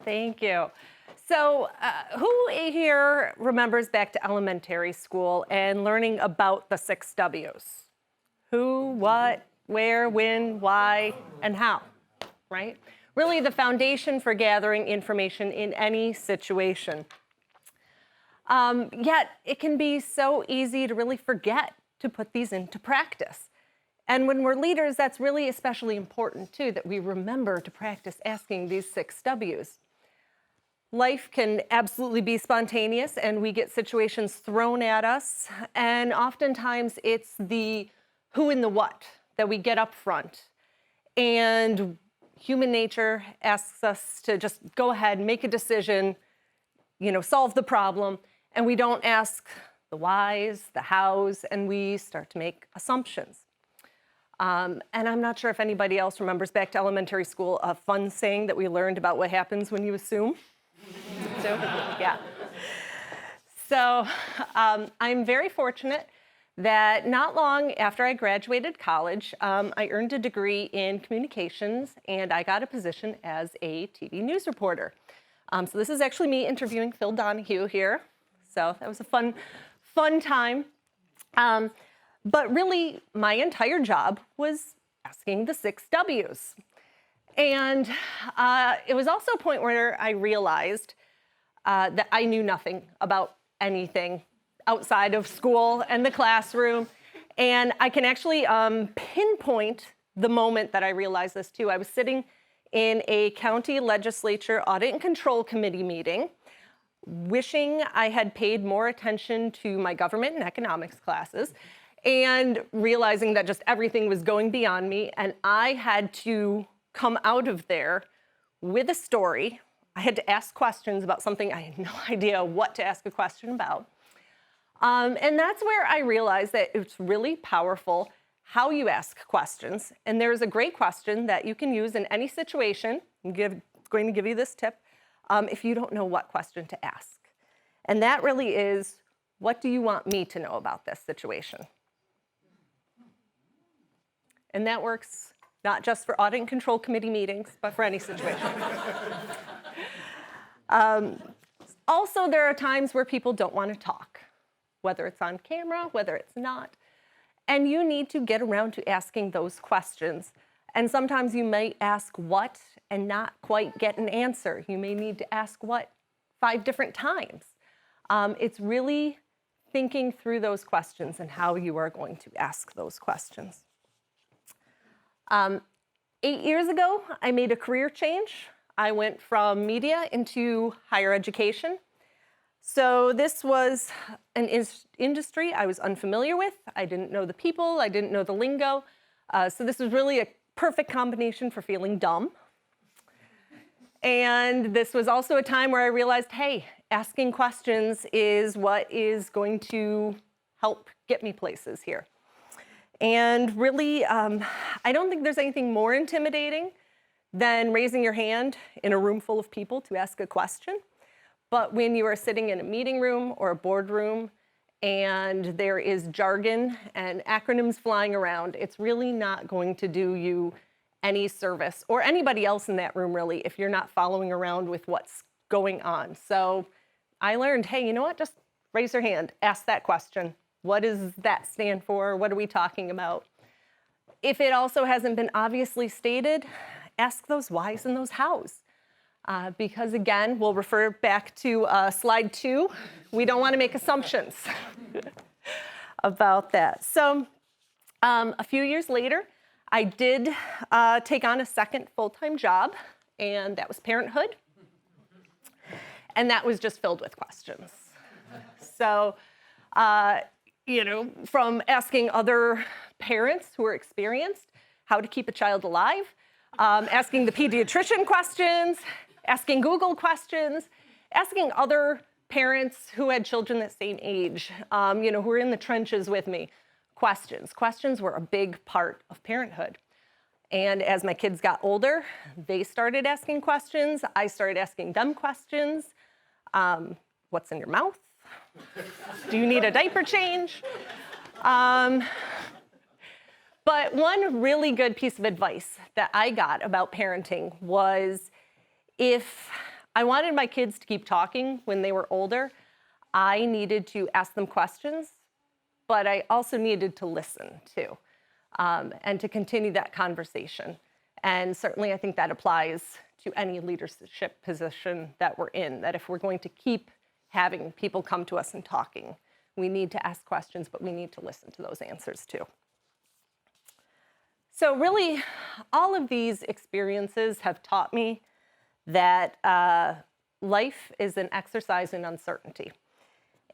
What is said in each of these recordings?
Thank you. So who here remembers back to elementary school and learning about the 6 W's? Who, what, where, when, why, and how, right? Really the foundation for gathering information in any situation. Yet it can be so easy to really forget to put these into practice. And when we're leaders, that's really especially important too, that we remember to practice asking these 6 W's. Life can absolutely be spontaneous and we get situations thrown at us. And oftentimes it's the who and the what that we get up front. And human nature asks us to just go ahead, make a decision, solve the problem. And we don't ask the whys, the hows, and we start to make assumptions. And I'm not sure if anybody else remembers back to elementary school a fun saying that we learned about what happens when you assume. Yeah. So I'm very fortunate that not long after I graduated college, I earned a degree in communications and I got a position as a TV news reporter. So this is actually me interviewing Phil Donahue here. So that was a fun time. But really, my entire job was asking the 6 W's. And it was also a point where I realized that I knew nothing about anything outside of school and the classroom. And I can actually pinpoint the moment that I realized this too. I was sitting in a county legislature audit and control committee meeting, wishing I had paid more attention to my government and economics classes, and realizing that just everything was going beyond me. And I had to come out of there with a story. I had to ask questions about something I had no idea what to ask a question about. And that's where I realized that it's really powerful how you ask questions. And there's a great question that you can use in any situation. I'm going to give you this tip if you don't know what question to ask. And that really is, what do you want me to know about this situation? And that works not just for audit and control committee meetings, but for any situation. Also, there are times where people don't want to talk, whether it's on camera, whether it's not. And you need to get around to asking those questions. And sometimes you may ask what and not quite get an answer. You may need to ask what 5 different times. It's really thinking through those questions and how you are going to ask those questions. 8 years ago, I made a career change. I went from media into higher education. So this was an industry I was unfamiliar with. I didn't know the people, I didn't know the lingo. So this was really a perfect combination for feeling dumb. And this was also a time where I realized, hey, asking questions is what is going to help get me places here. And really, I don't think there's anything more intimidating than raising your hand in a room full of people to ask a question. But when you are sitting in a meeting room or a boardroom and there is jargon and acronyms flying around, it's really not going to do you any service, or anybody else in that room really, if you're not following around with what's going on. So I learned, hey, you know what? Just raise your hand, ask that question. What does that stand for? What are we talking about? If it also hasn't been obviously stated, ask those whys and those hows. Because again, we'll refer back to slide 2. We don't want to make assumptions about that. So a few years later, I did take on a second full-time job, and that was parenthood. And that was just filled with questions. So, from asking other parents who are experienced how to keep a child alive, asking the pediatrician questions, asking Google questions, asking other parents who had children that same age, who were in the trenches with me, questions. Questions were a big part of parenthood. And as my kids got older, they started asking questions. I started asking them questions. What's in your mouth? Do you need a diaper change? But one really good piece of advice that I got about parenting was, if I wanted my kids to keep talking when they were older. I needed to ask them questions, but I also needed to listen too, and to continue that conversation. And certainly I think that applies to any leadership position that we're in, that if we're going to keep having people come to us and talking, we need to ask questions, but we need to listen to those answers too. So really, all of these experiences have taught me that life is an exercise in uncertainty,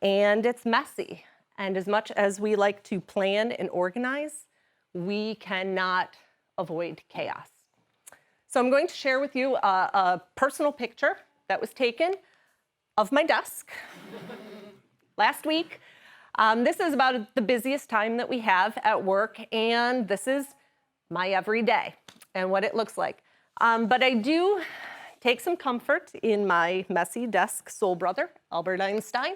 and it's messy. And as much as we like to plan and organize, we cannot avoid chaos. So I'm going to share with you a personal picture that was taken of my desk last week. This is about the busiest time that we have at work, and this is my everyday and what it looks like. But I do take some comfort in my messy desk soul brother, Albert Einstein,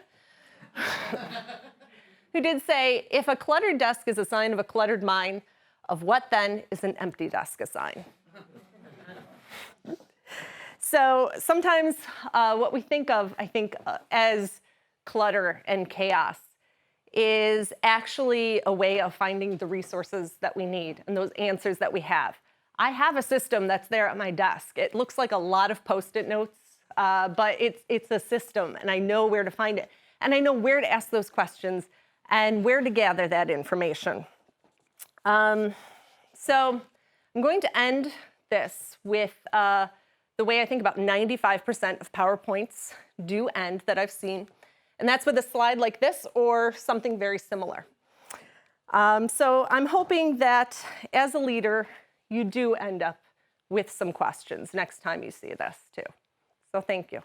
who did say, if a cluttered desk is a sign of a cluttered mind, of what then is an empty desk a sign? So sometimes what we think of, I think, as clutter and chaos is actually a way of finding the resources that we need and those answers that we have. I have a system that's there at my desk. It looks like a lot of Post-it notes, but it's a system, and I know where to find it. And I know where to ask those questions and where to gather that information. So I'm going to end this with the way I think about 95% of PowerPoints do end that I've seen. And that's with a slide like this or something very similar. So I'm hoping that as a leader, you do end up with some questions next time you see this too. So thank you.